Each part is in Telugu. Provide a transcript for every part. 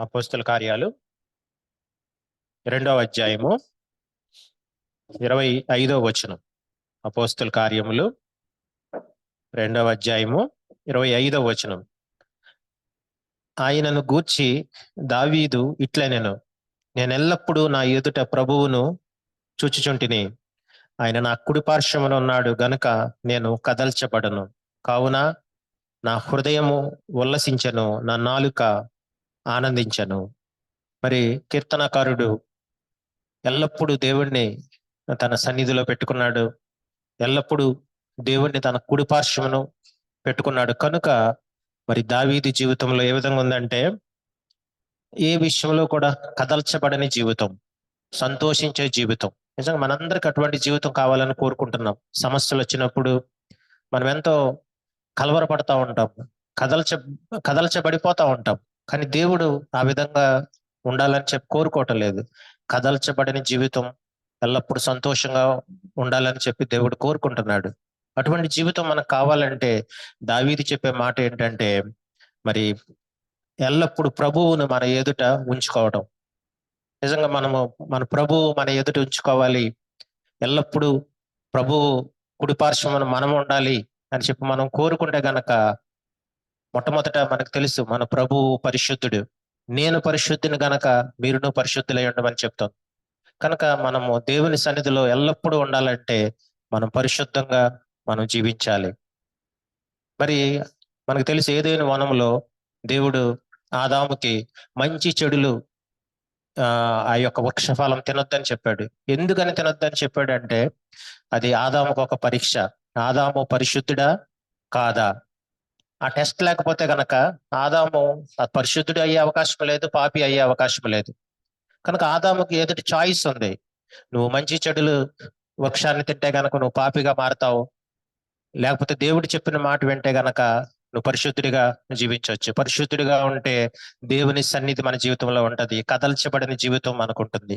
అపోస్తల కార్యాలు 2వ అధ్యాయము 25వ వచనం. అపోస్తల కార్యములు 2వ అధ్యాయము 25వ వచనం. ఆయనను గూర్చి దావీదు ఇట్లనెను, నేనెల్లప్పుడూ నా ఎదుట ప్రభువును చూచుచుంటిని. ఆయన నా కుడి పార్శ్వమున ఉన్నాడు గనుక నేను కదల్చబడను. కావున నా హృదయము ఉల్లసించెను, నా నాలుక ఆనందించెను. మరి కీర్తనకారుడు ఎల్లప్పుడూ దేవుణ్ణి తన సన్నిధిలో పెట్టుకున్నాడు. ఎల్లప్పుడూ దేవుణ్ణి తన కుడి పార్శ్వమును పెట్టుకున్నాడు. కనుక మరి దావీదు జీవితంలో ఏ విధంగా ఉందంటే, ఏ విషయంలో కూడా కదల్చబడని జీవితం, సంతోషించే జీవితం. నిజంగా మనందరికి అటువంటి జీవితం కావాలని కోరుకుంటున్నాం. సమస్యలు వచ్చినప్పుడు మనం ఎంతో కలవరపడతా ఉంటాం, కదల్చబడిపోతా ఉంటాం. కానీ దేవుడు ఆ విధంగా ఉండాలని చెప్పి కోరుకోవటం లేదు. కదల్చబడిన జీవితం, ఎల్లప్పుడూ సంతోషంగా ఉండాలని చెప్పి దేవుడు కోరుకుంటున్నాడు. అటువంటి జీవితం మనకు కావాలంటే దావీదు చెప్పే మాట ఏంటంటే, మరి ఎల్లప్పుడూ ప్రభువును మన ఎదుట ఉంచుకోవటం. నిజంగా మన ప్రభువు మన ఎదుట ఉంచుకోవాలి, ఎల్లప్పుడూ ప్రభువు కుడిపార్శ్వమున మనం ఉండాలి అని చెప్పి మనం కోరుకుంటే గనక, మొట్టమొదట మనకు తెలుసు మన ప్రభువు పరిశుద్ధుడు. నేను పరిశుద్ధిని గనక మీరును పరిశుద్ధులై ఉండమని చెప్తాం. కనుక మనము దేవుని సన్నిధిలో ఎల్లప్పుడూ ఉండాలంటే మనం పరిశుద్ధంగా మనం జీవించాలి. మరి మనకు తెలిసి ఏదైనా వనంలో దేవుడు ఆదాముకి మంచి చెడులు ఆ యొక్క వృక్షఫలం తినొద్దని చెప్పాడు. ఎందుకని తినొద్దని చెప్పాడు అంటే, అది ఆదాముకు ఒక పరీక్ష. ఆదాము పరిశుద్ధుడా కాదా? ఆ టెస్ట్ లేకపోతే గనక ఆదాము పరిశుద్ధుడు అయ్యే అవకాశం లేదు, పాపి అయ్యే అవకాశం లేదు. కనుక ఆదాముకి ఎదుటి చాయిస్ ఉంది. నువ్వు మంచి చెడులు వృక్షాన్ని తింటే గనక నువ్వు పాపిగా మారతావు, లేకపోతే దేవుడు చెప్పిన మాట వింటే గనక నువ్వు పరిశుద్ధుడిగా జీవించవచ్చు. పరిశుద్ధుడిగా ఉంటే దేవుని సన్నిధి మన జీవితంలో ఉంటది. కదల్చబడిన జీవితం మనకుంటుంది.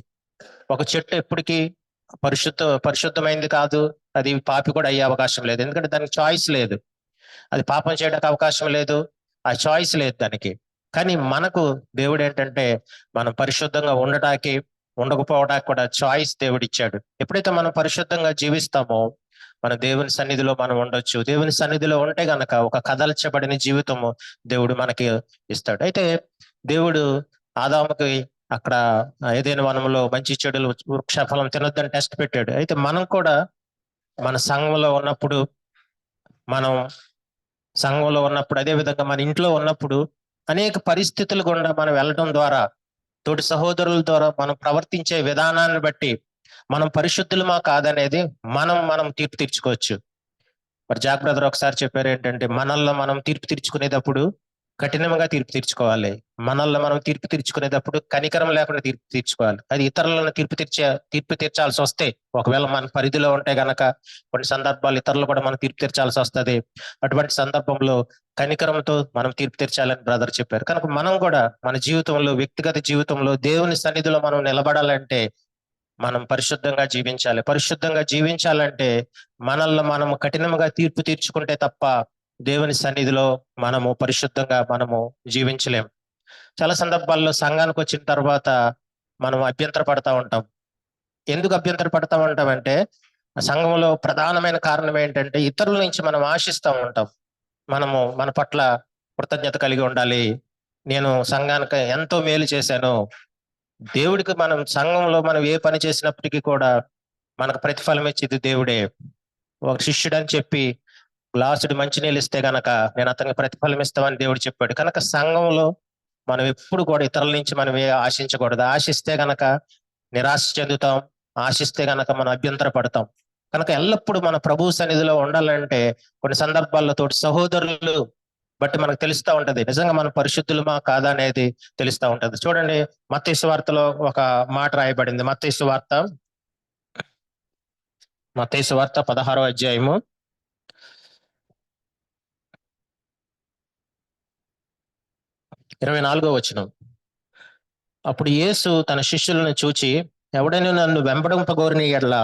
ఒక చెట్టు ఎప్పటికీ పరిశుద్ధమైంది కాదు, అది పాపి కూడా అయ్యే అవకాశం లేదు. ఎందుకంటే దానికి చాయిస్ లేదు. అది పాపం చేయడానికి అవకాశం లేదు, ఆ చాయిస్ లేదు దానికి. కానీ మనకు దేవుడు ఏంటంటే, మనం పరిశుద్ధంగా ఉండటానికి ఉండకపోవడానికి కూడా చాయిస్ దేవుడు ఇచ్చాడు. ఎప్పుడైతే మనం పరిశుద్ధంగా జీవిస్తామో మన దేవుని సన్నిధిలో మనం ఉండొచ్చు. దేవుని సన్నిధిలో ఉంటే గనక ఒక కదల్చబడిన జీవితము దేవుడు మనకి ఇస్తాడు. అయితే దేవుడు ఆదాముకి అక్కడ ఏదైనా వనంలో మంచి చెడులు వృక్షఫలం తినొద్దని టెస్ట్ పెట్టాడు. అయితే మనం కూడా మన సంఘంలో ఉన్నప్పుడు, అదే విధంగా మన ఇంట్లో ఉన్నప్పుడు అనేక పరిస్థితులు గుండా మనం వెళ్ళడం ద్వారా, తోటి సహోదరుల ద్వారా మనం ప్రవర్తించే విధానాన్ని బట్టి మనం పరిశుద్ధులమా కాదనేది మనం తీర్పు తీర్చుకోవచ్చు. మరి జాక్ బ్రదర్ ఒకసారి చెప్పారు ఏంటంటే, మనల్లో మనం తీర్పు తీర్చుకునేటప్పుడు కఠినంగా తీర్పు తీర్చుకోవాలి. మనల్లో మనం తీర్పు తీర్చుకునేటప్పుడు కనికరం లేకుండా తీర్పు తీర్చుకోవాలి. అది ఇతరులను తీర్పు తీర్చాల్సి వస్తే, ఒకవేళ మన పరిధిలో ఉంటే గనక కొన్ని సందర్భాలు ఇతరులు కూడా మనం తీర్పు తీర్చాల్సి వస్తుంది. అటువంటి సందర్భంలో కనికరంతో మనం తీర్పు తీర్చాలని బ్రదర్ చెప్పారు. కనుక మనం కూడా మన జీవితంలో, వ్యక్తిగత జీవితంలో దేవుని సన్నిధిలో మనం నిలబడాలంటే మనం పరిశుద్ధంగా జీవించాలి. పరిశుద్ధంగా జీవించాలంటే మనల్ని మనం కఠినంగా తీర్పు తీర్చుకుంటే తప్ప దేవుని సన్నిధిలో మనము పరిశుద్ధంగా జీవించలేం. చాలా సందర్భాల్లో సంఘానికి వచ్చిన తర్వాత మనం అభ్యంతర పడతా ఉంటాం. ఎందుకు అభ్యంతర పడతా ఉంటామంటే, సంఘంలో ప్రధానమైన కారణం ఏంటంటే, ఇతరుల నుంచి మనం ఆశిస్తూ ఉంటాం. మన పట్ల కృతజ్ఞత కలిగి ఉండాలి. నేను సంఘానికి ఎంతో మేలు చేశాను. దేవుడికి మనం సంఘంలో మనం ఏ పని చేసినప్పటికీ కూడా మనకు ప్రతిఫలం ఇచ్చేది దేవుడే. ఒక శిష్యుడు అని చెప్పి గ్లాసుడు మంచినీళ్ళు ఇస్తే గనక నేను అతనికి ప్రతిఫలం ఇస్తామని దేవుడు చెప్పాడు. కనుక సంఘంలో మనం ఎప్పుడు కూడా ఇతరుల నుంచి మనం ఏ ఆశించకూడదు. ఆశిస్తే గనక నిరాశ చెందుతాం, ఆశిస్తే గనక మనం అభ్యంతర పడతాం. కనుక ఎల్లప్పుడూ మన ప్రభు సన్నిధిలో ఉండాలంటే కొన్ని సందర్భాల్లో తోటి సహోదరులు బట్టి మనకు తెలుస్తూ ఉంటది నిజంగా మనం పరిశుద్ధులమా కాదా అనేది తెలుస్తూ ఉంటది. చూడండి, మత్తయి సువార్తలో ఒక మాట రాయబడింది. మత్తయి సువార్త 16వ అధ్యాయము 24వ వచనం. అప్పుడు యేసు తన శిష్యులను చూచి, ఎవడైనా నన్ను వెంబడింపగోరిన ఎడల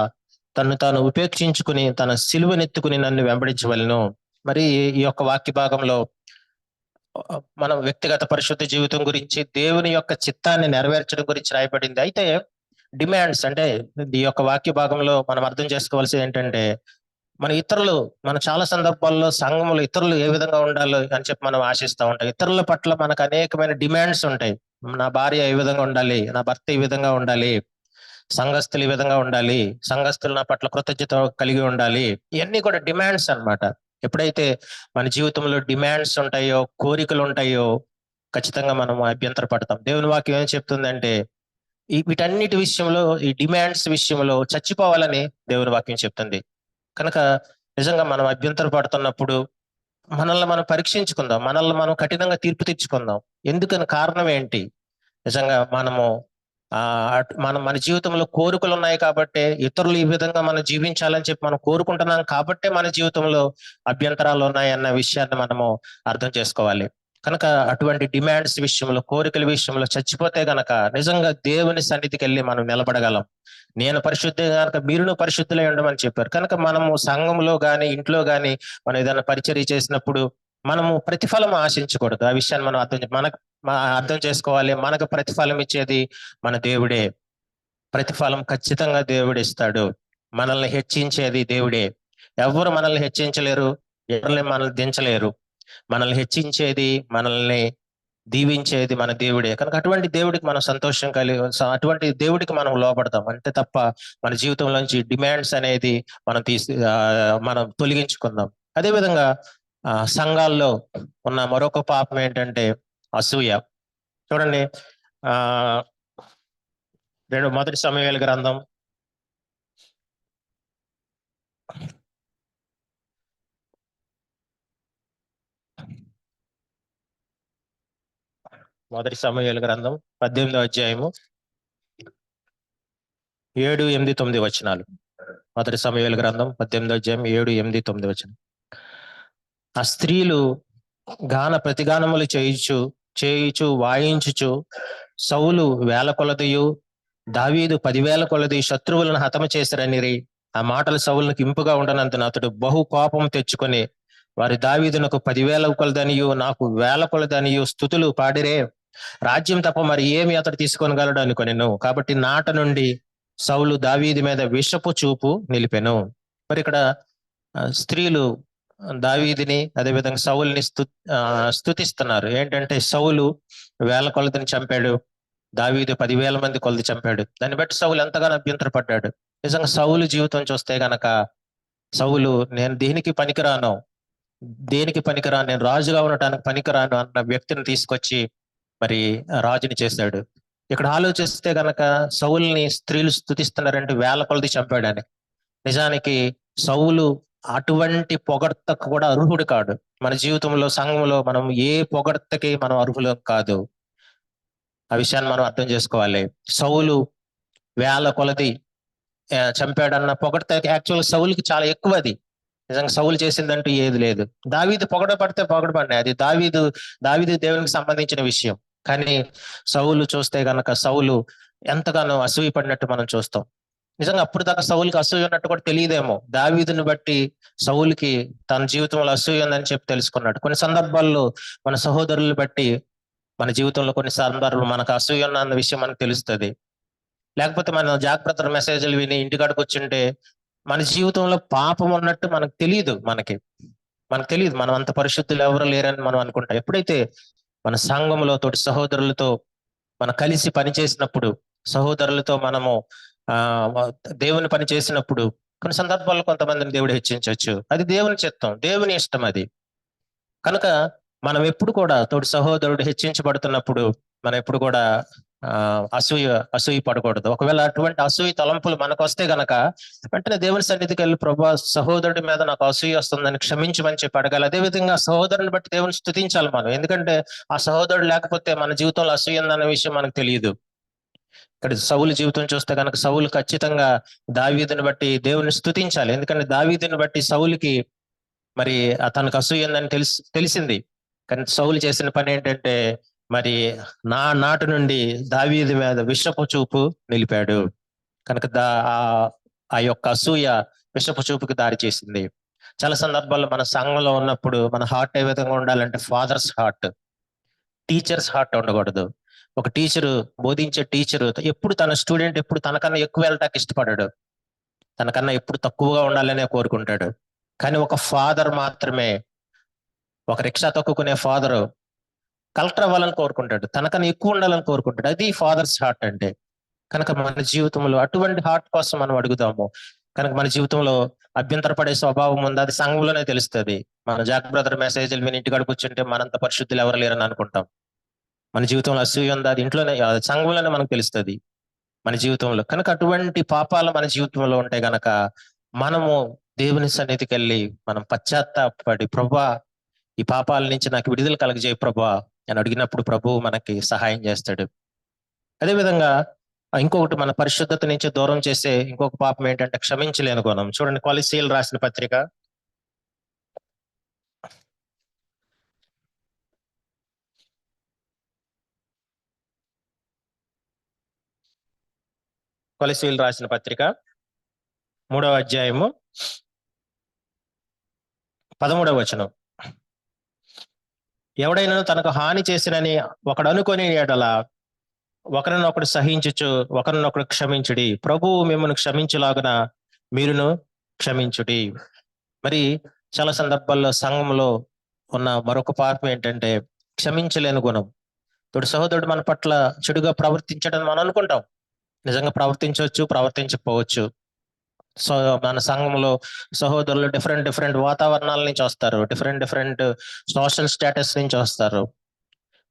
తను తాను ఉపేక్షించుకుని తన సిలువనెత్తుకుని నన్ను వెంబడించవలెను. మరి ఈ యొక్క వాక్య భాగంలో మనం వ్యక్తిగత పరిశుద్ధ జీవితం గురించి, దేవుని యొక్క చిత్తాన్ని నెరవేర్చడం గురించి రాయబడింది. అయితే డిమాండ్స్ అంటే ఈ యొక్క వాక్య భాగంలో మనం అర్థం చేసుకోవాల్సింది ఏంటంటే, మన చాలా సందర్భాల్లో సంఘములు ఇతరులు ఏ విధంగా ఉండాలో అని చెప్పి మనం ఆశిస్తూ ఉంటాం. ఇతరుల పట్ల మనకు అనేకమైన డిమాండ్స్ ఉంటాయి. నా భార్య ఈ విధంగా ఉండాలి, నా భర్త ఈ విధంగా ఉండాలి, సంఘస్థులు ఈ విధంగా ఉండాలి, సంఘస్థులు నా పట్ల కృతజ్ఞత కలిగి ఉండాలి. ఇవన్నీ కూడా డిమాండ్స్ అన్నమాట. ఎప్పుడైతే మన జీవితంలో డిమాండ్స్ ఉంటాయో, కోరికలు ఉంటాయో, ఖచ్చితంగా మనం అభ్యంతర పడతాం. దేవుని వాక్యం ఏం చెప్తుందంటే, వీటన్నిటి విషయంలో, ఈ డిమాండ్స్ విషయంలో చచ్చిపోవాలని దేవుని వాక్యం చెప్తుంది. కనుక నిజంగా మనం అభ్యంతర పడుతున్నప్పుడు మనల్ని మనం పరీక్షించుకుందాం, మనల్ని మనం కఠినంగా తీర్పు తెచ్చుకుందాం. ఎందుకని, కారణం ఏంటి? నిజంగా మన జీవితంలో కోరికలు ఉన్నాయి కాబట్టే, ఇతరులు ఈ విధంగా మనం జీవించాలని చెప్పి మనం కోరుకుంటున్నాం కాబట్టే మన జీవితంలో అభ్యంతరాలు ఉన్నాయన్న విషయాన్ని మనము అర్థం చేసుకోవాలి. కనుక అటువంటి డిమాండ్స్ విషయంలో, కోరికల విషయంలో చచ్చిపోతే గనక నిజంగా దేవుని సన్నిధికి వెళ్ళి మనం నిలబడగలం. నేను పరిశుద్ధి కనుక మీరును పరిశుద్ధులై ఉండమని చెప్పారు. కనుక మనము సంఘంలో గాని, ఇంట్లో గాని మనం ఏదైనా పరిచర్య చేసినప్పుడు మనము ప్రతిఫలం ఆశించకూడదు. ఆ విషయాన్ని మనం అర్థం చేసుకోవాలి. మనకు ప్రతిఫలం ఇచ్చేది మన దేవుడే. ప్రతిఫలం ఖచ్చితంగా దేవుడు ఇస్తాడు. మనల్ని హెచ్చించేది దేవుడే. ఎవరు మనల్ని హెచ్చించలేరు, ఎవరిని మనల్ని దించలేరు. మనల్ని హెచ్చించేది, మనల్ని దీవించేది మన దేవుడే. కనుక అటువంటి దేవుడికి మనం సంతోషం అటువంటి దేవుడికి మనం లోపడతాం. అంతే తప్ప మన జీవితంలోంచి డిమాండ్స్ అనేది మనం తొలగించుకుందాం. అదేవిధంగా సంఘాల్లో ఉన్న మరొక పాపం ఏంటంటే అసూయ. చూడండి, మొదటి సమూయేలు గ్రంథం 18వ అధ్యాయము 7, 8, 9 వచనాలు. మొదటి సమూయేలు గ్రంథం 18వ అధ్యాయం 7, 8, 9 వచనం. ఆ స్త్రీలు గాన ప్రతిగానములు చేయుచు వాయించుచు సౌలు 1000 కొలదియు దావీదు 10,000 కొలది శత్రువులను హతము చేశారనిరి. ఆ మాటలు సౌలునికి ఇంపుగా ఉండనందున అతడు బహు కోపం తెచ్చుకొని, వారి దావీదునకు 10,000 కొలదనియు నాకు 1000 కొలదనియు స్తుతులు పాడిరే, రాజ్యం తప్ప మరి ఏమి అతడు తీసుకొనగలడు అనుకొనెను. కాబట్టి నాట నుండి సౌలు దావీదు మీద విషపు చూపు నిలిపెను. మరి ఇక్కడ స్త్రీలు దావీదిని అదేవిధంగా సౌలుని స్తుతిస్తున్నారు. ఏంటంటే సౌలు 1000 కొలదిని చంపాడు, దావీదు 10,000 మంది కొలది చంపాడు. దాన్ని బట్టి సౌలు ఎంతగానో అభ్యంతరపడ్డాడు. నిజంగా సౌలు జీవితం చూస్తే గనక, సౌలు నేను దేనికి పనికిరాను, నేను రాజుగా ఉండటానికి పనికిరాను అన్న వ్యక్తిని తీసుకొచ్చి మరి రాజుని చేశాడు. ఇక్కడ ఆలోచిస్తే గనక సౌలుని స్త్రీలు స్తుతిస్తున్నారంటే 1000 కొలది చంపాడని. నిజానికి సౌలు అటువంటి పొగడ్తకు కూడా అర్హుడు కాడు. మన జీవితంలో, సంఘంలో మనం ఏ పొగడ్తకి మనం అర్హులం కాదు. ఆ విషయాన్ని మనం అర్థం చేసుకోవాలి. సౌలు 1000 కొలది చంపాడన్న పొగడ్త యాక్చువల్ సౌలుకి చాలా ఎక్కువ. అది నిజంగా సౌలు చేసిందంటూ ఏది లేదు. దావీదు పొగడబడినాయి, అది దావీదు దేవునికి సంబంధించిన విషయం. కానీ సౌలు చూస్తే గనక సౌలు ఎంతగానో అసూయ పడినట్టు మనం చూస్తాం. నిజంగా అప్పుడు దాకా సౌలుకి అసూయ ఉన్నట్టు కూడా తెలియదేమో. దావీదుని బట్టి సౌలుకి తన జీవితంలో అసూయ ఉందని చెప్పి తెలుసుకున్నాడు. కొన్ని సందర్భాల్లో మన సహోదరులు బట్టి మన జీవితంలో కొన్ని సందర్భాలు మనకు అసూయ అన్న విషయం మనకు తెలుస్తుంది. లేకపోతే మన జాగ్రత్త మెసేజ్లు విని ఇంటికాడికి వచ్చింటే మన జీవితంలో పాపం ఉన్నట్టు మనకు తెలియదు. మనం అంత పరిశుద్ధులు ఎవరు లేరని మనం అనుకుంటాం. ఎప్పుడైతే మన సంఘంలో తోటి సహోదరులతో మనం కలిసి పనిచేసినప్పుడు, సహోదరులతో మనము దేవుని పని చేసినప్పుడు కొన్ని సందర్భాల్లో కొంతమందిని దేవుడు హెచ్చించవచ్చు. అది దేవుని చిత్తం, దేవుని ఇష్టం అది. కనుక మనం ఎప్పుడు కూడా తోటి సహోదరుడు హెచ్చించబడుతున్నప్పుడు మనం ఎప్పుడు కూడా అసూయ పడకూడదు. ఒకవేళ అటువంటి అసూయ తలంపులు మనకు వస్తే గనక వెంటనే దేవుని సన్నిధికి వెళ్ళి, ప్రభా సహోదరుడి మీద నాకు అసూయ వస్తుందని క్షమించమని చెప్పి అడగాలి. అదేవిధంగా సహోదరుని బట్టి దేవుని స్తుతించాలి మనం. ఎందుకంటే ఆ సహోదరుడు లేకపోతే మన జీవితంలో అసూయ ఉందన్న విషయం మనకు తెలియదు. ఇక్కడ సౌలు జీవితం చూస్తే కనుక సౌలు ఖచ్చితంగా దావీదుని బట్టి దేవుని స్తుతించాలి. ఎందుకంటే దావీదుని బట్టి సౌలుకి మరి తనకు అసూయ ఉందని తెలిసింది. కానీ సౌలు చేసిన పని ఏంటంటే, మరి నాటి నుండి దావీదు మీద విషపు చూపు నిలిపాడు. కనుక ఆ యొక్క అసూయ విషపు చూపుకి దారి చేసింది. చాలా సందర్భాల్లో మన సంఘంలో ఉన్నప్పుడు మన హార్ట్ ఏ విధంగా ఉండాలంటే ఫాదర్స్ హార్ట్, టీచర్స్ హార్ట్ ఉండకూడదు. ఒక టీచరు, బోధించే టీచరు ఎప్పుడు తన స్టూడెంట్ ఎప్పుడు తనకన్నా ఎక్కువ వెళ్ళటానికి ఇష్టపడాడు, తనకన్నా ఎప్పుడు తక్కువగా ఉండాలనే కోరుకుంటాడు. కానీ ఒక ఫాదర్ మాత్రమే, ఒక రిక్షా తొక్కుకునే ఫాదరు కలెక్టర్ అవ్వాలని కోరుకుంటాడు, తనకన్నా ఎక్కువ ఉండాలని కోరుకుంటాడు. అది ఫాదర్స్ హార్ట్ అంటే. కనుక మన జీవితంలో అటువంటి హార్ట్ కోసం మనం అడుగుదాము. కనుక మన జీవితంలో అభ్యంతరపడే స్వభావం ఉంది, అది సంఘంలోనే తెలుస్తుంది. మన జాక్ బ్రదర్ మెసేజ్లు విని ఇంటికాడ కూర్చుంటే మనంత పరిశుద్ధులు ఎవరు లేరని అనుకుంటాం. మన జీవితంలో అసూయ ఉంది, అది ఇంట్లోనే సంఘంలోనే మనకు తెలుస్తుంది మన జీవితంలో. కనుక అటువంటి పాపాలు మన జీవితంలో ఉంటే గనక మనము దేవుని సన్నిధికి వెళ్ళి మనం పశ్చాత్తాపడి, ప్రభా ఈ పాపాల నుంచి నాకు విడుదల కలగజేయ ప్రభా అని అడిగినప్పుడు ప్రభు మనకి సహాయం చేస్తాడు. అదేవిధంగా ఇంకొకటి, మన పరిశుద్ధత నుంచి దూరం చేసే ఇంకొక పాపం ఏంటంటే క్షమించలేని గుణం. చూడండి, కొలసీలు రాసిన పత్రిక కొలసీలు రాసిన పత్రిక 3వ అధ్యాయము 13వ వచనం. ఎవడైనా తనకు హాని చేసినని ఒకడు అనుకొని ఎడల ఒకరినొకడు సహించుచు ఒకరినొకడు క్షమించుడి, ప్రభువు మిమ్మల్ని క్షమించులాగున మీరును క్షమించుడి. మరి చాలా సందర్భాల్లో సంఘంలో ఉన్న మరొక పాపం ఏంటంటే క్షమించలేని గుణం. తోటి సహోదరుడు మన పట్ల చెడుగా ప్రవర్తించడం మనం అనుకుంటాం, నిజంగా ప్రవర్తించవచ్చు, ప్రవర్తించకపోవచ్చు. సో మన సంఘంలో సహోదరులు డిఫరెంట్ డిఫరెంట్ వాతావరణాల నుంచి వస్తారు, డిఫరెంట్ డిఫరెంట్ సోషల్ స్టేటస్ నుంచి వస్తారు.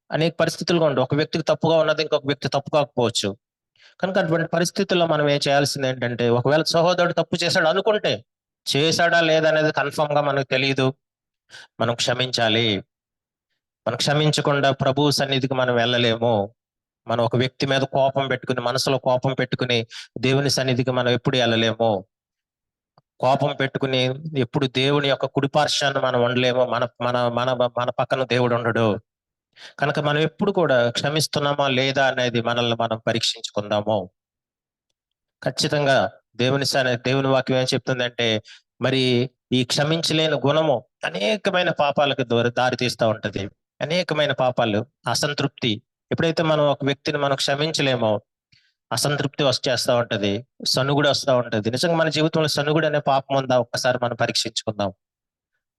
అనేక పరిస్థితులుగా ఉంటాయి. ఒక వ్యక్తికి తప్పుగా ఉన్నది ఇంకొక వ్యక్తి తప్పు కాకపోవచ్చు. కనుక అటువంటి పరిస్థితుల్లో మనం ఏం చేయాల్సింది ఏంటంటే, ఒకవేళ సహోదరుడు తప్పు చేశాడు అనుకుంటే, చేశాడా లేదా అనేది కన్ఫర్మ్ గా మనకు తెలియదు, మనం క్షమించాలి. మనం క్షమించకుండా ప్రభు సన్నిధికి మనం వెళ్ళలేము. మనం ఒక వ్యక్తి మీద కోపం పెట్టుకుని, మనసులో కోపం పెట్టుకుని దేవుని సన్నిధికి మనం ఎప్పుడు వెళ్ళలేము. కోపం పెట్టుకుని ఎప్పుడు దేవుని యొక్క కుడిపార్శ్వాన్ని మనం ఉండలేము, మన మన మన మన పక్కన దేవుడు ఉండడు. కనుక మనం ఎప్పుడు కూడా క్షమిస్తున్నామా లేదా అనేది మనల్ని మనం పరీక్షించుకుందాము. ఖచ్చితంగా దేవుని వాక్యం ఏం చెప్తుందంటే, మరి ఈ క్షమించలేని గుణము అనేకమైన పాపాలకు దారి తీస్తూ ఉంటది. అనేకమైన పాపాలు, అసంతృప్తి. ఎప్పుడైతే మనం ఒక వ్యక్తిని మనం క్షమించలేమో అసంతృప్తి వచ్చేస్తా ఉంటది, సనుగుడు వస్తూ ఉంటది. నిజంగా మన జీవితంలో సనుగుడు అనే పాపం ఉందా ఒక్కసారి మనం పరీక్షించుకుందాం.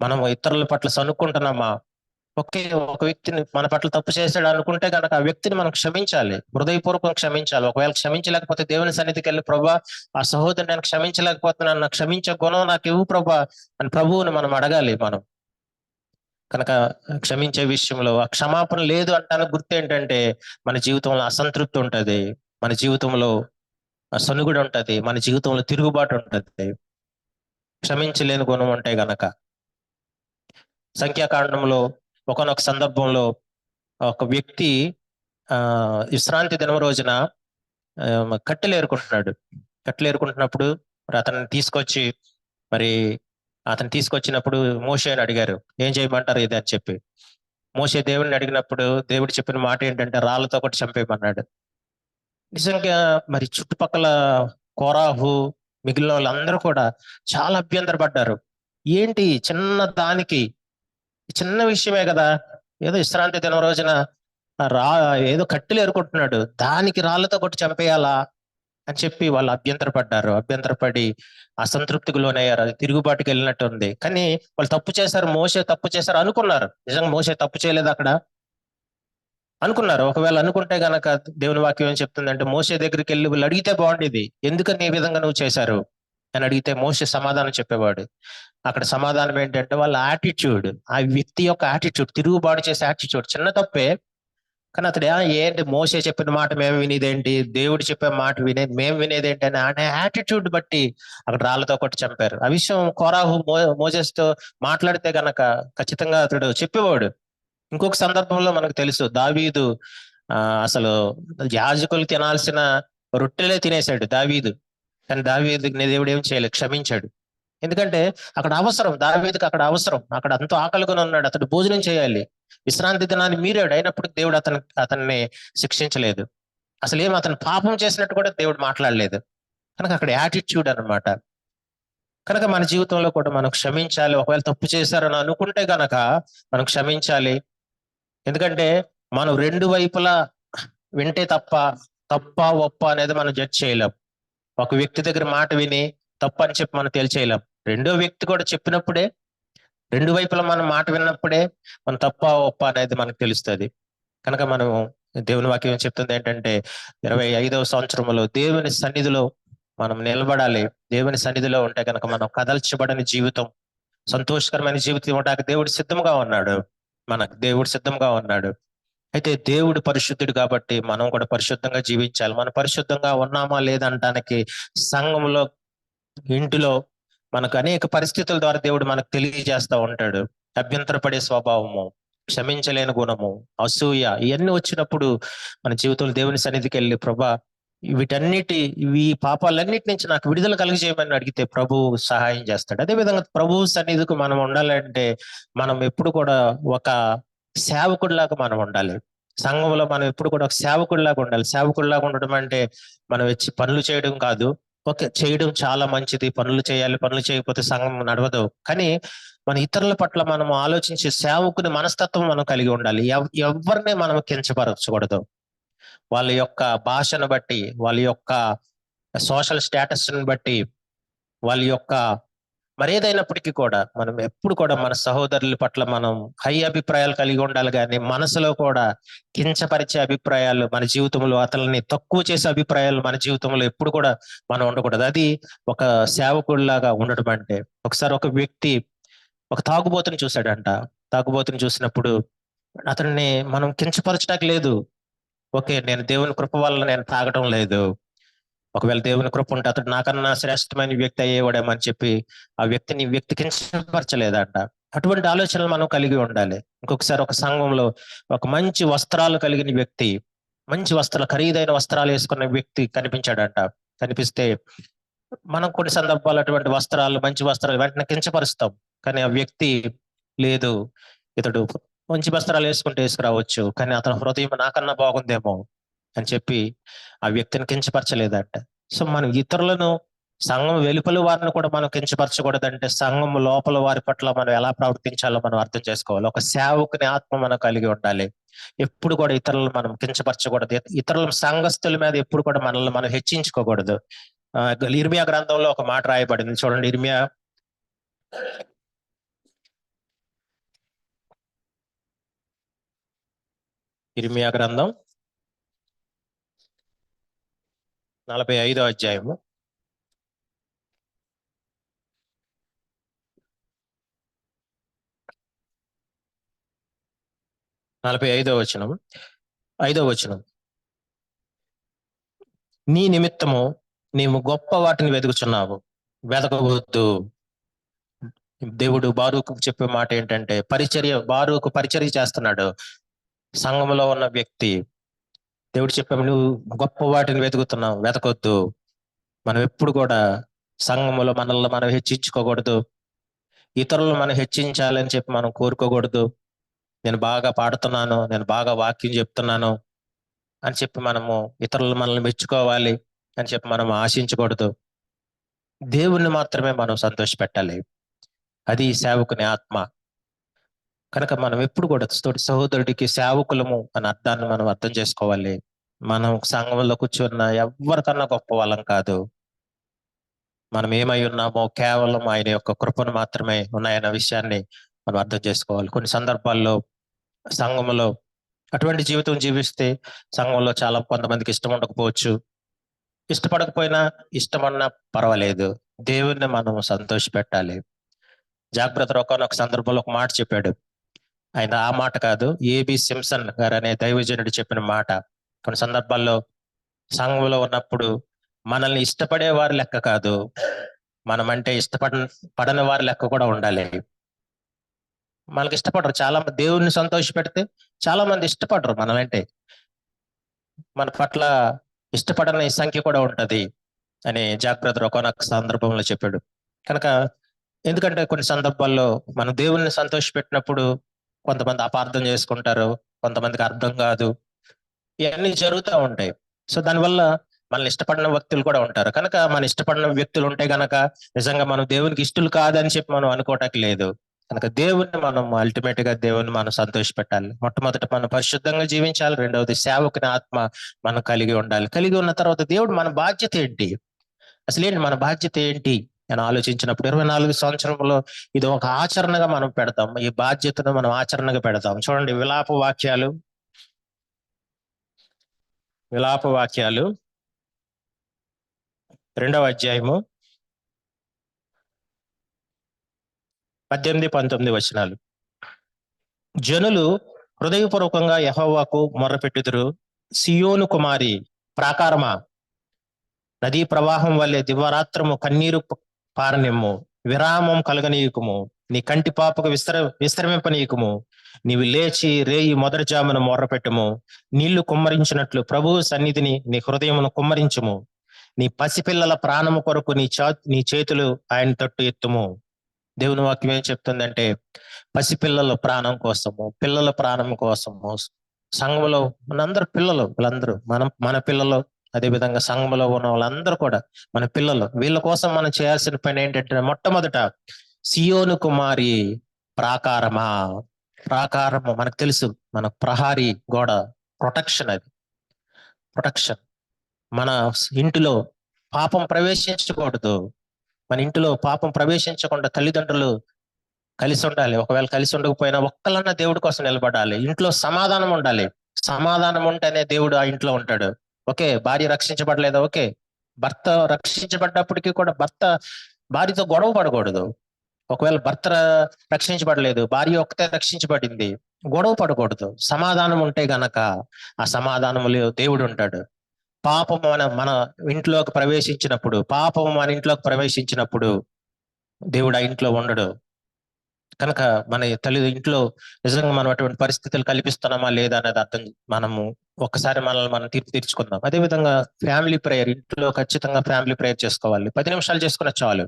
మనం ఇతరుల పట్ల సనుక్కుంటున్నామా? ఒకే ఒక వ్యక్తిని మన పట్ల తప్పు చేశాడు అనుకుంటే కనుక ఆ వ్యక్తిని మనం క్షమించాలి, హృదయపూర్వకం క్షమించాలి. ఒకవేళ క్షమించలేకపోతే దేవుని సన్నిధికి వెళ్ళి, ప్రభా ఆ సహోదరుని నేను క్షమించలేకపోతున్నాను, నాకు క్షమించే గుణం నాకు ఇవ్వు ప్రభా అని ప్రభువుని మనం అడగాలి. మనం కనుక క్షమించే విషయంలో ఆ క్షమాపణ లేదు అంటానికి గుర్తు ఏంటంటే, మన జీవితంలో అసంతృప్తి ఉంటది, మన జీవితంలో సనుగుడు ఉంటది, మన జీవితంలో తిరుగుబాటు ఉంటది, క్షమించలేని గుణం ఉంటే గనక. సంఖ్యాకాండంలో ఒకనొక సందర్భంలో ఒక వ్యక్తి విశ్రాంతి దినం రోజున కట్టెలు ఏరుకుంటున్నాడు. కట్టెలు ఏరుకుంటున్నప్పుడు మరి అతను తీసుకొచ్చినప్పుడు మోషేని అడిగారు, ఏం చేయమంటారు ఇది అని చెప్పి. మోషే దేవుడిని అడిగినప్పుడు దేవుడు చెప్పిన మాట ఏంటంటే, రాళ్లతో ఒకటి చంపేయమన్నాడు. నిజంగా మరి చుట్టుపక్కల కోరాహు మిగిలిన వాళ్ళందరూ కూడా చాలా అభ్యంతరపడ్డారు. ఏంటి చిన్న దానికి, చిన్న విషయమే కదా, ఏదో విశ్రాంతి దినం రోజున రా ఏదో కట్టెలు ఏరుకుంటున్నాడు, దానికి రాళ్లతో కొట్టి చంపేయాలా అని చెప్పి వాళ్ళు అభ్యంతరపడి అసంతృప్తికి లోనయ్యారు. అది తిరుగుబాటుకి వెళ్ళినట్టు ఉంది. కానీ వాళ్ళు మోసే తప్పు చేశారు అనుకున్నారు. నిజంగా మోసే తప్పు చేయలేదు అక్కడ అనుకున్నారు. ఒకవేళ అనుకుంటే గనక దేవుని వాక్యం ఏం చెప్తుందంటే, మోసే దగ్గరికి వెళ్ళి వీళ్ళు అడిగితే బాగుండేది, ఎందుకని ఈ విధంగా నువ్వు చేశారు అని అడిగితే మోసే సమాధానం చెప్పేవాడు. అక్కడ సమాధానం ఏంటంటే, వాళ్ళ యాటిట్యూడ్, ఆ వ్యక్తి యొక్క యాటిట్యూడ్, తిరుగుబాటు చేసే యాటిట్యూడ్. చిన్న తప్పే కానీ అతడు ఏంటి మోసే చెప్పిన మాట మేము వినేదేంటి, దేవుడు చెప్పే మాట మేము వినేదేంటి అని అనే యాటిట్యూడ్ బట్టి అక్కడ రాళ్లతో కొట్టి చంపారు. ఆ విషయం కోరాహు మోసెస్తో మాట్లాడితే గనక ఖచ్చితంగా అతడు చెప్పేవాడు. ఇంకొక సందర్భంలో మనకు తెలుసు, దావీదు అసలు యాజకులు తినాల్సిన రొట్టెలే తినేశాడు దావీదు. కానీ దావీదుని దేవుడు ఏం చేయలేదు, క్షమించాడు. ఎందుకంటే అక్కడ అవసరం, దావీదుకి అక్కడ అవసరం, అక్కడ అంత ఆకలిగా ఉన్నాడు, అతడు భోజనం చేయాలి, విశ్రాంతి దినాన్ని మీరాడు, అయినప్పుడు దేవుడు అతన్ని శిక్షించలేదు. అసలు అతను పాపం చేసినట్టు కూడా దేవుడు మాట్లాడలేదు. కనుక అక్కడ యాటిట్యూడ్ అనమాట. కనుక మన జీవితంలో కూడా మనం క్షమించాలి. ఒకవేళ తప్పు చేశారని అనుకుంటే గనక మనం క్షమించాలి. ఎందుకంటే మనం రెండు వైపులా వింటే తప్ప తప్ప ఒప్ప అనేది మనం జడ్జ్ చేయలేం. ఒక వ్యక్తి దగ్గర మాట విని తప్పు అని చెప్పి మనం తేల్చేయలేం. రెండో వ్యక్తి కూడా చెప్పినప్పుడే, రెండు వైపులా మనం మాట విన్నప్పుడే మన తప్ప ఒప్ప అనేది మనకు తెలుస్తుంది. కనుక మనం దేవుని వాక్యం చెప్తుంది ఏంటంటే 25వ సంవత్సరంలో దేవుని సన్నిధిలో మనం నిలబడాలి. దేవుని సన్నిధిలో ఉంటే కనుక మనం కదల్చబడని జీవితం, సంతోషకరమైన జీవితం ఇవ్వడానికి దేవుడు సిద్ధంగా ఉన్నాడు. మనకు దేవుడు సిద్ధంగా ఉన్నాడు. అయితే దేవుడు పరిశుద్ధుడు కాబట్టి మనం కూడా పరిశుద్ధంగా జీవించాలి. మనం పరిశుద్ధంగా ఉన్నామా లేదంటానికి సంఘంలో, ఇంటిలో మనకు అనేక పరిస్థితుల ద్వారా దేవుడు మనకు తెలియజేస్తా ఉంటాడు. అభ్యంతరపడే స్వభావము, క్షమించలేని గుణము, అసూయ, ఇవన్నీ వచ్చినప్పుడు మన జీవితంలో దేవుని సన్నిధికి వెళ్ళి ప్రభా వీటన్నిటి ఈ పాపాలన్నిటి నుంచి నాకు విడుదల కలిగజేయమని అడిగితే ప్రభు సహాయం చేస్తాడు. అదే విధంగా ప్రభు సన్నిధికి మనం ఉండాలంటే మనం ఎప్పుడు కూడా ఒక సేవకుడిలాగా మనం ఉండాలి. సంఘంలో మనం ఎప్పుడు కూడా ఒక సేవకుడిలాగా ఉండాలి. సేవకుడిలాగా ఉండడం అంటే మనం వచ్చి పనులు చేయడం కాదు. ఓకే, చేయడం చాలా మంచిది, పనులు చేయాలి, పనులు చేయకపోతే సంఘం నడవదు. కానీ మన ఇతరుల పట్ల మనం ఆలోచించే సేవకుని మనస్తత్వం మనం కలిగి ఉండాలి. ఎవరిని మనం కించపరచకూడదు. వాళ్ళ యొక్క భాషను బట్టి, వాళ్ళ యొక్క సోషల్ స్టేటస్ ని బట్టి, వాళ్ళ యొక్క మరేదైనప్పటికీ కూడా మనం ఎప్పుడు కూడా మన సహోదరుల పట్ల మనం హై అభిప్రాయాలు కలిగి ఉండాలి. కానీ మనసులో కూడా కించపరిచే అభిప్రాయాలు, మన జీవితంలో అతన్ని తక్కువ చేసే అభిప్రాయాలు మన జీవితంలో ఎప్పుడు కూడా మనం ఉండకూడదు. అది ఒక సేవకుడిలాగా ఉండటం అంటే. ఒకసారి ఒక వ్యక్తి ఒక తాగుబోతుని చూశాడంట. తాగుబోతుని చూసినప్పుడు అతన్ని మనం కించపరచడానికి లేదు. ఓకే, నేను దేవుని కృప వల్ల నేను తాగటం లేదు, ఒకవేళ దేవుని కృప ఉంటే అతడు నాకన్నా శ్రేష్టమైన వ్యక్తి అయ్యేవాడేమని చెప్పి ఆ వ్యక్తి కించపరచలేదంట. అటువంటి ఆలోచనలు మనం కలిగి ఉండాలి. ఇంకొకసారి ఒక సంఘంలో ఒక మంచి వస్త్రాలు కలిగిన వ్యక్తి, మంచి వస్త్రాలు, ఖరీదైన వస్త్రాలు వేసుకున్న వ్యక్తి కనిపించాడంట. కనిపిస్తే మనం కొన్ని సందర్భాలు అటువంటి వస్త్రాలు, మంచి వస్త్రాలు వెంటనే కించపరుస్తాం. కానీ ఆ వ్యక్తి లేదు, ఇతడు మంచి వస్త్రాలు వేసుకుంటే వేసుకురావచ్చు, కానీ అతని హృదయం నాకన్నా బాగుందేమో అని చెప్పి ఆ వ్యక్తిని కించపరచలేదంట. సో మనం ఇతరులను, సంఘం వెలుపల వారిని కూడా మనం కించపరచకూడదంటే సంఘం లోపల వారి పట్ల మనం ఎలా ప్రవర్తించాలో మనం అర్థం చేసుకోవాలి. ఒక సేవకుని ఆత్మ మనం కలిగి ఉండాలి. ఎప్పుడు కూడా ఇతరులను మనం కించపరచకూడదు. ఇతరుల సంఘస్థుల మీద ఎప్పుడు కూడా మనల్ని మనం హెచ్చించుకోకూడదు. ఇర్మియా గ్రంథంలో ఒక మాట రాయబడింది చూడండి. ఇర్మియా గ్రంథం 45వ అధ్యాయము 45వ వచనం, 5వ వచనం. నీ నిమిత్తము నీవు గొప్ప వాటిని వెతుకుచున్నావు, వెతకవద్దు. దేవుడు బారూకు చెప్పే మాట ఏంటంటే, బారూకు పరిచర్య చేస్తున్నాడు సంఘంలో ఉన్న వ్యక్తి. దేవుడు చెప్పాము, నువ్వు గొప్ప వాటిని వెతుకుతున్నావు, వెతకొద్దు. మనం ఎప్పుడు కూడా సంఘంలో మనల్ని మనం హెచ్చించుకోకూడదు. ఇతరులను మనం హెచ్చించాలని చెప్పి మనం కోరుకోకూడదు. నేను బాగా పాడుతున్నాను, నేను బాగా వాక్యం చెప్తున్నాను అని చెప్పి మనము ఇతరులు మనల్ని మెచ్చుకోవాలి అని చెప్పి మనం ఆశించకూడదు. దేవుణ్ణి మాత్రమే మనం సంతోష పెట్టాలి. అది సేవకుని ఆత్మ. కనుక మనం ఎప్పుడు కూడా తోటి సహోదరుడికి సేవకులము అనే అర్థాన్ని మనం అర్థం చేసుకోవాలి. మనం సంఘంలో కూర్చున్న ఎవరికన్నా గొప్ప వాళ్ళం కాదు. మనం ఏమై ఉన్నామో కేవలం ఆయన యొక్క కృపను మాత్రమే ఉన్నాయన్న విషయాన్ని మనం అర్థం చేసుకోవాలి. కొన్ని సందర్భాల్లో సంఘంలో అటువంటి జీవితం జీవిస్తే సంఘంలో చాలా కొంతమందికి ఇష్టం ఉండకపోవచ్చు. ఇష్టపడకపోయినా ఇష్టమన్నా పర్వాలేదు, దేవుణ్ణి మనం సంతోష పెట్టాలి. జాగ్రత్త ఒక సందర్భంలో ఒక మాట చెప్పాడు. ఆయన ఆ మాట కాదు, ఏబి సింప్సన్ గారు అనే దైవజనుడు చెప్పిన మాట. కొన్ని సందర్భాల్లో సంఘంలో ఉన్నప్పుడు మనల్ని ఇష్టపడే వారి లెక్క కాదు, మనమంటే పడని వారి లెక్క కూడా ఉండాలి. మనకి ఇష్టపడరు చాలా మంది. దేవుణ్ణి సంతోష పెడితే చాలా మంది ఇష్టపడరు మనమంటే. మన పట్ల ఇష్టపడని సంఖ్య కూడా ఉంటది అని జాగ్రత్త ఒకనొక సందర్భంలో చెప్పాడు. కనుక ఎందుకంటే కొన్ని సందర్భాల్లో మనం దేవుణ్ణి సంతోష పెట్టినప్పుడు కొంతమంది అపార్థం చేసుకుంటారు, కొంతమందికి అర్థం కాదు, ఇవన్నీ జరుగుతూ ఉంటాయి. సో దానివల్ల మనల్ని ఇష్టపడిన వ్యక్తులు కూడా ఉంటారు. కనుక మన ఇష్టపడిన వ్యక్తులు ఉంటే గనక నిజంగా మనం దేవునికి ఇష్టలు కాదని చెప్పి మనం అనుకోవటానికి లేదు. కనుక దేవుణ్ణి మనం అల్టిమేట్ గా దేవుణ్ణి మనం సంతోషపెట్టాలి. మొట్టమొదట మనం పరిశుద్ధంగా జీవించాలి. రెండవది సేవకుని ఆత్మ మనం కలిగి ఉండాలి. కలిగి ఉన్న తర్వాత దేవుడు మన బాధ్యత ఏంటి, అసలేంటి మన బాధ్యత ఏంటి అని ఆలోచించినప్పుడు 24 సంవత్సరంలో ఇది ఒక ఆచరణగా మనం పెడతాం. ఈ బాధ్యతను మనం ఆచరణగా పెడతాం. చూడండి, విలాప వాక్యాలు 2వ అధ్యాయము 18, 19 వచనాలు. జనులు హృదయపూర్వకంగా యెహోవాకు మొర్రపెట్టుదురు. సియోను కుమారి ప్రాకారమా, నదీ ప్రవాహం వల్లే దివారాత్రము కన్నీరు పారనిమ్ము. విరామం కలగనీయకుము. నీ కంటి పాపకు విశ్రమింపనీయకుము. నీవు లేచి రేయి మొదటి జామున మొర్రపెట్టుము. నీళ్లు కుమ్మరించినట్లు ప్రభువు సన్నిధిని నీ హృదయమును కుమ్మరించుము. నీ పసిపిల్లల ప్రాణము కొరకు నీ చేతులు ఆయన తట్టు ఎత్తుము. దేవుని వాక్యం ఏం చెప్తుందంటే, పసిపిల్లల ప్రాణం కోసము, పిల్లల ప్రాణం కోసము, సంఘంలో మనందరు పిల్లలు, వీళ్ళందరూ మన పిల్లలు, అదే విధంగా సంఘంలో ఉన్న వాళ్ళందరూ కూడా మన పిల్లలు. వీళ్ళ కోసం మనం చేయాల్సిన పని ఏంటంటే, మొట్టమొదట సియోను కుమారి ప్రాకారమా. ప్రాకారము మనకు తెలుసు, మన ప్రహారీ గోడ, ప్రొటెక్షన్. అది ప్రొటెక్షన్. మన ఇంటిలో పాపం ప్రవేశించకూడదు. మన ఇంటిలో పాపం ప్రవేశించకుండా తల్లిదండ్రులు కలిసి ఉండాలి. ఒకవేళ కలిసి ఉండకపోయినా ఒక్కలన్నా దేవుడి కోసం నిలబడాలి. ఇంట్లో సమాధానం ఉండాలి. సమాధానం ఉంటేనే దేవుడు ఆ ఇంట్లో ఉంటాడు. ఓకే, భార్య రక్షించబడలేదా, ఓకే, భర్త రక్షించబడ్డప్పటికీ కూడా భర్త భార్యతో గొడవ పడకూడదు. ఒకవేళ భర్త రక్షించబడలేదు, భార్య ఒక్కతే రక్షించబడింది, గొడవ పడకూడదు. సమాధానం ఉంటే గనక ఆ సమాధానములో దేవుడు ఉంటాడు. పాపం మన ఇంట్లోకి ప్రవేశించినప్పుడు దేవుడు ఆ ఇంట్లో ఉండడు. కనుక మన ఇంట్లో నిజంగా మనం అటువంటి పరిస్థితులు కల్పిస్తున్నామా లేదా అనేది మనము ఒక్కసారి మనల్ని మనం తీర్పు తీర్చుకుందాం. అదేవిధంగా ఫ్యామిలీ ప్రేయర్, ఇంట్లో ఖచ్చితంగా ఫ్యామిలీ ప్రేయర్ చేసుకోవాలి. 10 నిమిషాలు చేసుకున్న చాలు.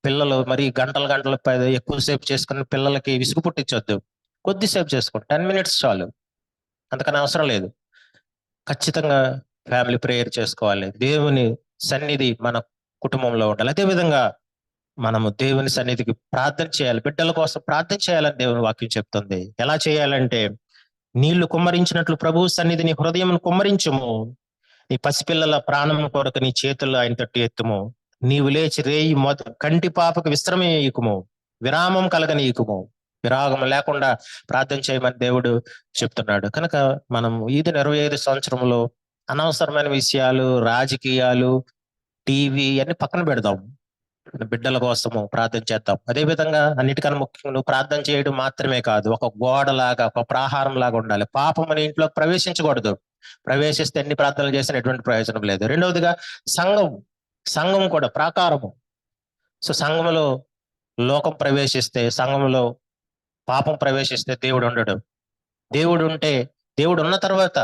పిల్లలు మరి గంటలు ఎక్కువసేపు చేసుకుని పిల్లలకి విసుగు పుట్టించొద్దు. కొద్దిసేపు చేసుకోండి, 10 మినిట్స్ చాలు, అంతకన్నా అవసరం లేదు. ఖచ్చితంగా ఫ్యామిలీ ప్రేయర్ చేసుకోవాలి. దేవుని సన్నిధి మన కుటుంబంలో ఉండాలి. అదేవిధంగా మనము దేవుని సన్నిధికి ప్రార్థన చేయాలి. బిడ్డల కోసం ప్రార్థన చేయాలని దేవుని వాక్యం చెప్తుంది. ఎలా చేయాలంటే, నీళ్లు కుమ్మరించినట్లు ప్రభువు సన్నిధిని హృదయం కుమ్మరించుము. నీ పసిపిల్లల ప్రాణం కొరకు నీ చేతుల్లో ఆయన తట్టు ఎత్తుము. నీవు లేచి రేయి కంటి పాపకు విశ్రమీయకుము. విరామం కలగనీయకుము. విరాగం లేకుండా ప్రార్థన చేయమని దేవుడు చెప్తున్నాడు. కనుక మనం ఈ 25 సంవత్సరంలో అనవసరమైన విషయాలు, రాజకీయాలు, టీవీ అన్ని పక్కన పెడదాం. బిడ్డల కోసము ప్రార్థన చేద్దాం. అదే విధంగా అన్నిటికన్నా ముఖ్యంగా నువ్వు ప్రార్థన చేయడం మాత్రమే కాదు, ఒక గోడలాగా, ఒక ప్రాహారం లాగా ఉండాలి. పాపం మన ఇంట్లోకి ప్రవేశించకూడదు. ప్రవేశిస్తే ఎన్ని ప్రార్థనలు చేసిన ఎటువంటి ప్రయోజనం లేదు. రెండవదిగా సంఘం కూడా ప్రాకారము. సో సంఘములో లోకం ప్రవేశిస్తే, సంఘములో పాపం ప్రవేశిస్తే దేవుడు ఉండడు. దేవుడు ఉన్న తర్వాత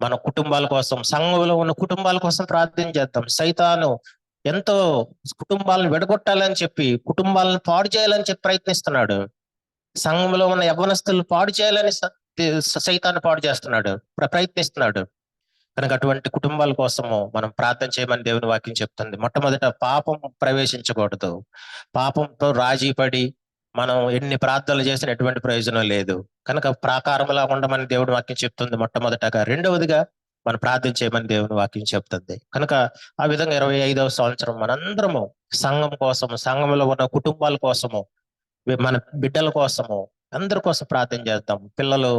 మన కుటుంబాల కోసం, సంఘంలో ఉన్న కుటుంబాల కోసం ప్రార్థన చేద్దాం. సైతాను ఎంతో కుటుంబాలను విడగొట్టాలని చెప్పి, కుటుంబాలను పాడు చేయాలని చెప్పి ప్రయత్నిస్తున్నాడు. సంఘంలో ఉన్న యవ్వనస్తులు పాడు చేయాలని సైతాన్ని పాడు చేస్తున్నాడు, ప్రయత్నిస్తున్నాడు. కనుక అటువంటి కుటుంబాల కోసము మనం ప్రార్థన చేయమని దేవుని వాక్యం చెప్తుంది. మొట్టమొదట పాపం ప్రవేశించకూడదు. పాపంతో రాజీ పడి మనం ఎన్ని ప్రార్థనలు చేసిన ఎటువంటి ప్రయోజనం లేదు. కనుక ప్రాకారంలా ఉండమని దేవుడి వాక్యం చెప్తుంది మొట్టమొదటగా. రెండవదిగా మనం ప్రార్థన చేయమని దేవుని వాక్యం చెప్తుంది. కనుక ఆ విధంగా 25వ సంవత్సరం మనందరము సంఘం కోసము, సంఘంలో ఉన్న కుటుంబాల కోసము, మన బిడ్డల కోసము, అందరి కోసం ప్రార్థన చేద్దాం. పిల్లలు,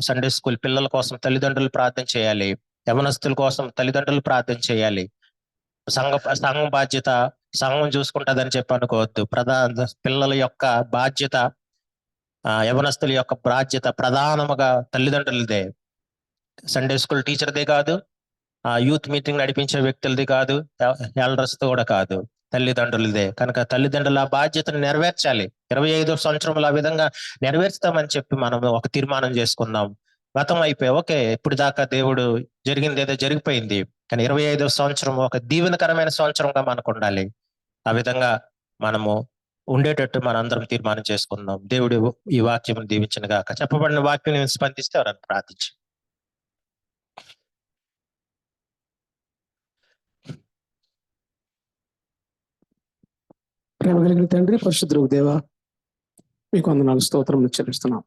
సండే స్కూల్ పిల్లల కోసం తల్లిదండ్రులు ప్రార్థన చేయాలి. యవనస్తుల కోసం తల్లిదండ్రులు ప్రార్థన చేయాలి. సంఘం బాధ్యత సంఘం చూసుకుంటుందని చెప్పి అనుకోవద్దు. పిల్లల యొక్క బాధ్యత, యవనస్తుల యొక్క బాధ్యత ప్రధానముగా తల్లిదండ్రులదే. సండే స్కూల్ టీచర్దే కాదు, యూత్ మీటింగ్ నడిపించే వ్యక్తులది కాదు, ఎల్డర్స్ కూడా కాదు, తల్లిదండ్రులదే. కనుక తల్లిదండ్రుల బాధ్యతను నెరవేర్చాలి. 25వ సంవత్సరంలో ఆ విధంగా నెరవేర్స్తామని చెప్పి మనం ఒక తీర్మానం చేసుకుందాం. గతం అయిపోయి ఓకే, ఇప్పుడు దాకా దేవుడు జరిగింది ఏదో జరిగిపోయింది, కానీ 25వ సంవత్సరం ఒక దీవెనకరమైన సంవత్సరంగా మనకు ఉండాలి. ఆ విధంగా మనము ఉండేటట్టు మనందరం తీర్మానం చేసుకుందాం. దేవుడు ఈ వాక్యం దీవించిన గాక. చెప్పబడిన వాక్యం స్పందిస్తే ఎవరన్నా ప్రార్థించి. ప్రేమ కలిగిన తండ్రి, పరిశుద్ధుడు దేవా, మీకు వందనాలు, స్తోత్రం చెల్లిస్తున్నాం.